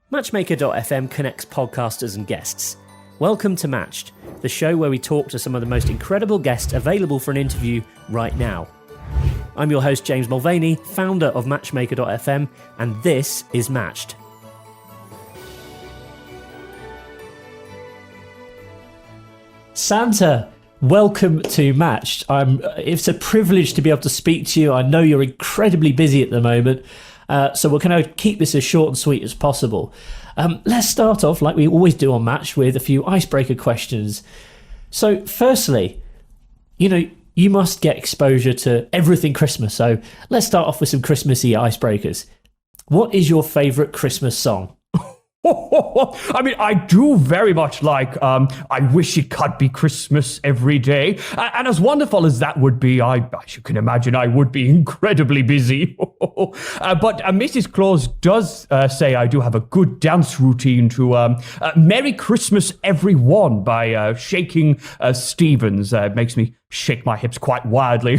Matchmaker.fm connects podcasters and guests. Welcome to Matched, the show where we talk to some of the most incredible guests available for an interview right now. I'm your host, James Mulvany, founder of Matchmaker.fm, and this is Matched. Santa, welcome to Matched. It's a privilege to be able to speak to you. I know you're incredibly busy at the moment, so we're going to keep this as short and sweet as possible. Let's start off, like we always do on Match, with a few icebreaker questions. So firstly, you must get exposure to everything Christmas, so let's start off with some Christmassy icebreakers. What is your favourite Christmas song? I mean, I do very much like I Wish It Could Be Christmas Every Day. And as wonderful as that would be, as you can imagine, I would be incredibly busy. But Mrs. Claus does say I do have a good dance routine to Merry Christmas Everyone by Shaking Stevens. It makes me shake my hips quite wildly.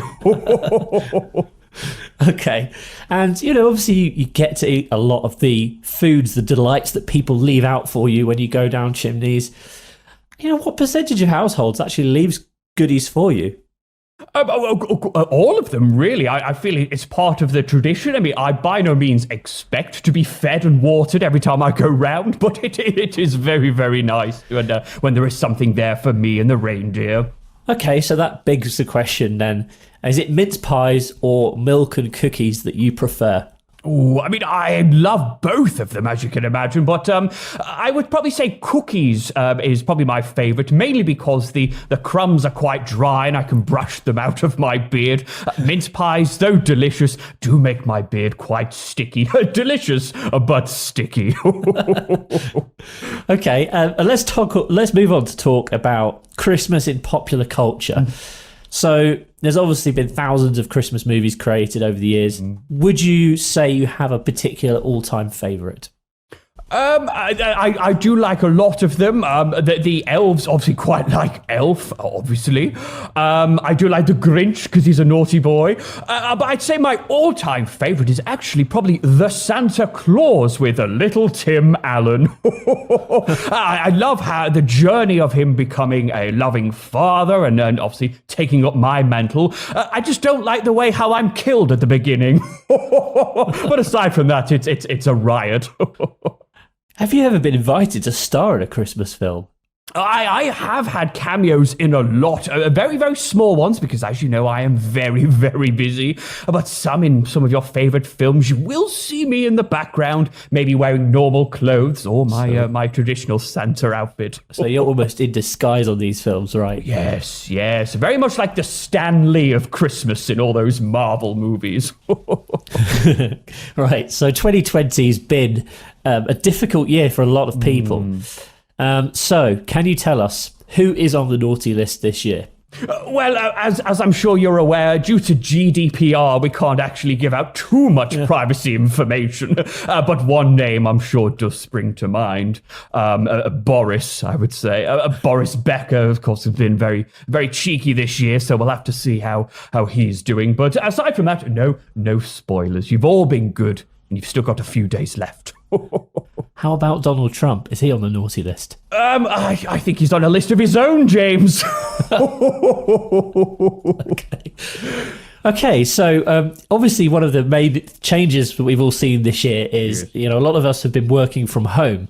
Okay, and obviously you get to eat a lot of the foods, the delights that people leave out for you when you go down chimneys. What percentage of households actually leaves goodies for you? All of them, really. I feel it's part of the tradition. I mean, I by no means expect to be fed and watered every time I go round, but it is very, very nice when there is something there for me and the reindeer. Okay, so that begs the question then. Is it mince pies or milk and cookies that you prefer? Oh, I mean, I love both of them, as you can imagine, but I would probably say cookies is probably my favourite, mainly because the crumbs are quite dry and I can brush them out of my beard. Mince pies, though delicious, do make my beard quite sticky. Delicious, but sticky. Okay, let's move on to talk about Christmas in popular culture. So there's obviously been thousands of Christmas movies created over the years. Would you say you have a particular all-time favourite? I do like a lot of them. The elves obviously quite like Elf, obviously. I do like the Grinch because he's a naughty boy. But I'd say my all-time favourite is actually probably the Santa Claus with a little Tim Allen. I love how the journey of him becoming a loving father and obviously taking up my mantle. I just don't like the way how I'm killed at the beginning. But aside from that, it's a riot. Have you ever been invited to star in a Christmas film? I have had cameos in a lot, very, very small ones, because as you know, I am very, very busy. But in some of your favourite films, you will see me in the background, maybe wearing normal clothes or my traditional Santa outfit. So you're almost in disguise on these films, right? Yes, very much like the Stan Lee of Christmas in all those Marvel movies. Right, so 2020's been a difficult year for a lot of people. So, can you tell us who is on the naughty list this year? As I'm sure you're aware, due to GDPR, we can't actually give out too much privacy information. But one name I'm sure does spring to mind. Boris, I would say. Boris Becker, of course, has been very, very cheeky this year, so we'll have to see how he's doing. But aside from that, no spoilers. You've all been good, and you've still got a few days left. How about Donald Trump? Is he on the naughty list? I think he's on a list of his own, James. Okay, so obviously one of the main changes that we've all seen this year is, a lot of us have been working from home.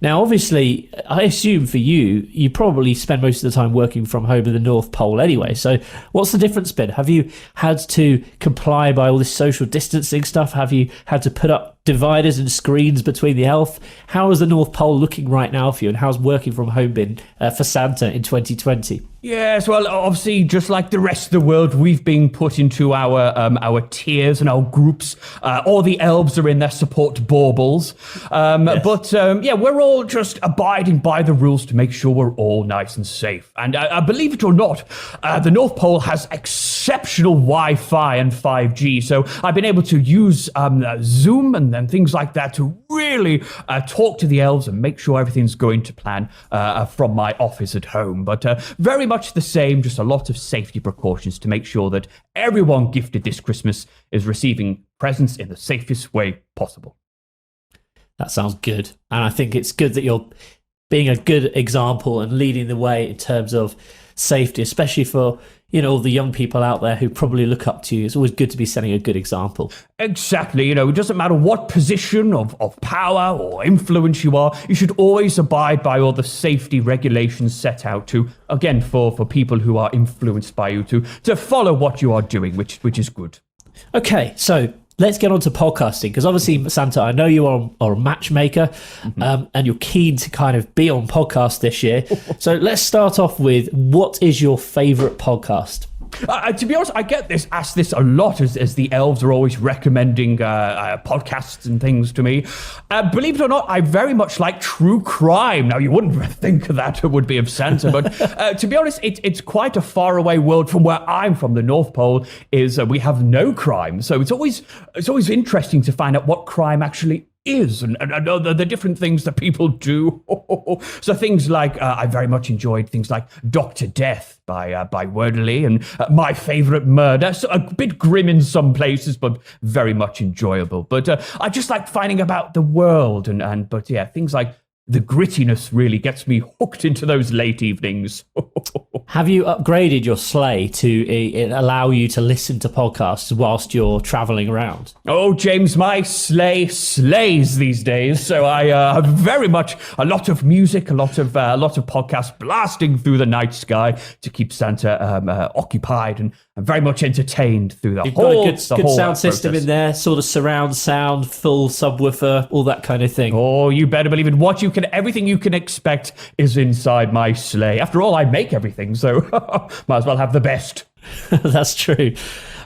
Now, obviously, I assume for you probably spend most of the time working from home in the North Pole anyway. So what's the difference been? Have you had to comply by all this social distancing stuff? Have you had to put up dividers and screens between the elf? How is the North Pole looking right now for you? And how's working from home been for Santa in 2020? Yes, well, obviously, just like the rest of the world, we've been put into our tiers and our groups. All the elves are in their support baubles. Yes. But we're all just abiding by the rules to make sure we're all nice and safe. And believe it or not, the North Pole has exceptional Wi-Fi and 5G. So I've been able to use Zoom and things like that to really talk to the elves and make sure everything's going to plan from my office at home. But very much the same, just a lot of safety precautions to make sure that everyone gifted this Christmas is receiving presents in the safest way possible. That sounds good. And I think it's good that you're being a good example and leading the way in terms of safety, especially for, all the young people out there who probably look up to you. It's always good to be setting a good example. Exactly. It doesn't matter what position of power or influence you are, you should always abide by all the safety regulations set out again, for people who are influenced by you to follow what you are doing, which is good. Okay, so let's get on to podcasting, because obviously, Santa, I know you are a matchmaker, and you're keen to kind of be on podcast this year. So let's start off with, what is your favourite podcast? To be honest, I get asked this a lot as the elves are always recommending podcasts and things to me. Believe it or not, I very much like true crime. Now, you wouldn't think that it would be of Santa, but to be honest, it's quite a faraway world from where I'm from. The North Pole is we have no crime, so it's always interesting to find out what crime actually is and the different things that people do. So things like, I very much enjoyed things like Dr. Death by Wordley, and My Favorite Murder. So a bit grim in some places, but very much enjoyable. But I just like finding about the world but yeah, things like the grittiness really gets me hooked into those late evenings. Have you upgraded your sleigh to allow you to listen to podcasts whilst you're travelling around? Oh, James, my sleigh slays these days. So I have very much a lot of music, a lot of podcasts blasting through the night sky to keep Santa occupied and very much entertained through the You've whole got a good sound system process. in there, sort of surround sound, full subwoofer, all that kind of thing. Oh, you better believe it. Everything you can expect is inside my sleigh. After all, I make everything, so might as well have the best. That's true.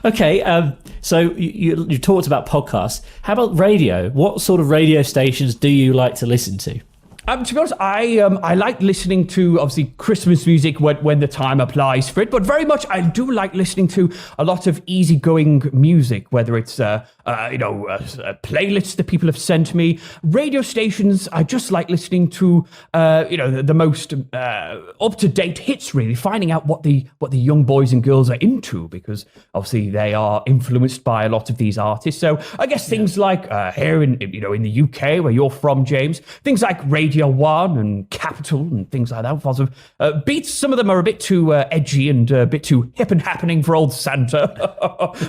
Okay, so you talked about podcasts. How about radio? What sort of radio stations do you like to listen to? To be honest, I like listening to, obviously, Christmas music when the time applies for it, but very much I do like listening to a lot of easygoing music, whether it's playlists that people have sent me, radio stations. I just like listening to the most up-to-date hits, really, finding out what the young boys and girls are into, because obviously they are influenced by a lot of these artists. So I guess things like here in the UK, where you're from, James, things like Radio 1 and Capital and things like that. Lots of beats. Some of them are a bit too edgy and a bit too hip and happening for old Santa.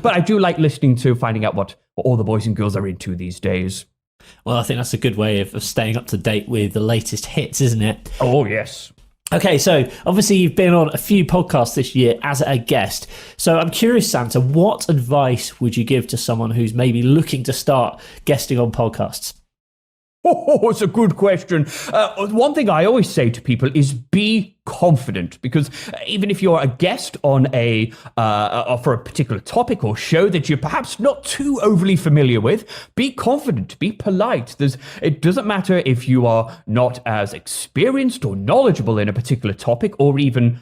But I do like listening to finding out what all the boys and girls are into these days. Well, I think that's a good way of staying up to date with the latest hits, isn't it? Oh, yes. Okay, so obviously you've been on a few podcasts this year as a guest. So I'm curious, Santa, what advice would you give to someone who's maybe looking to start guesting on podcasts? Oh, it's a good question. One thing I always say to people is be confident, because even if you're a guest on for a particular topic or show that you're perhaps not too overly familiar with, be confident, be polite. It doesn't matter if you are not as experienced or knowledgeable in a particular topic, or even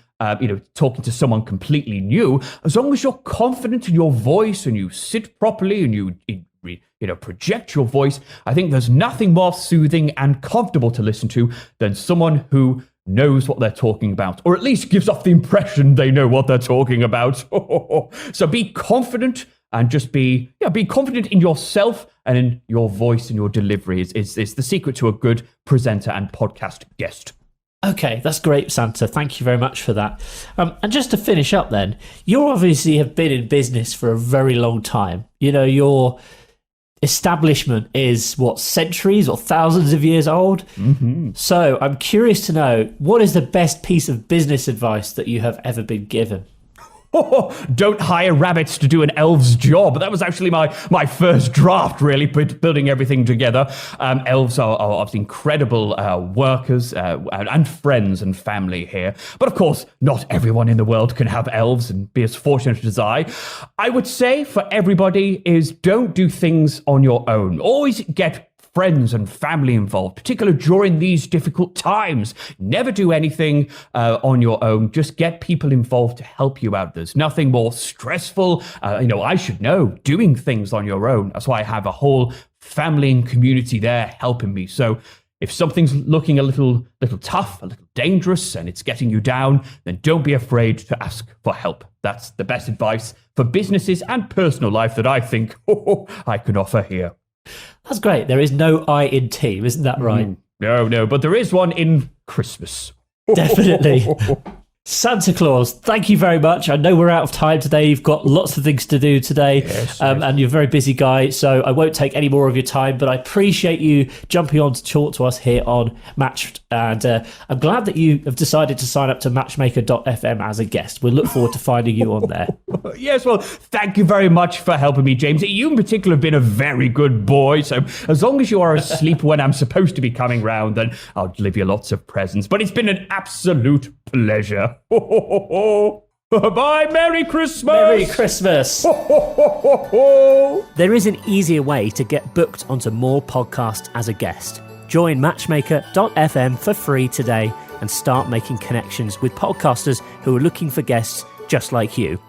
talking to someone completely new. As long as you're confident in your voice and you sit properly and you project your voice, I think there's nothing more soothing and comfortable to listen to than someone who knows what they're talking about, or at least gives off the impression they know what they're talking about. So be confident, and just be confident in yourself and in your voice and your delivery is the secret to a good presenter and podcast guest. Okay, that's great, Santa. Thank you very much for that. And just to finish up then, you obviously have been in business for a very long time. Your establishment is centuries or thousands of years old. Mm-hmm. So I'm curious to know, what is the best piece of business advice that you have ever been given? Don't hire rabbits to do an elf's job. That was actually my first draft, really, building everything together. Elves are obviously incredible workers and friends and family here. But of course, not everyone in the world can have elves and be as fortunate as I. I would say for everybody is, don't do things on your own. Always get friends and family involved, particularly during these difficult times. Never do anything on your own. Just get people involved to help you out. There's nothing more stressful. I should know, doing things on your own. That's why I have a whole family and community there helping me. So if something's looking a little tough, a little dangerous, and it's getting you down, then don't be afraid to ask for help. That's the best advice for businesses and personal life that I think I can offer here. That's great. There is no I in team, isn't that right? No, but there is one in Christmas. Definitely. Santa Claus, thank you very much. I know we're out of time today. You've got lots of things to do today, and you're a very busy guy, so I won't take any more of your time, but I appreciate you jumping on to talk to us here on Matched, and I'm glad that you have decided to sign up to matchmaker.fm as a guest. We'll look forward to finding you on there. Yes, well, thank you very much for helping me, James. You in particular have been a very good boy, so as long as you are asleep when I'm supposed to be coming round, then I'll deliver you lots of presents. But it's been an absolute pleasure. Bye, Merry Christmas! Merry Christmas! There is an easier way to get booked onto more podcasts as a guest. Join matchmaker.fm for free today and start making connections with podcasters who are looking for guests just like you.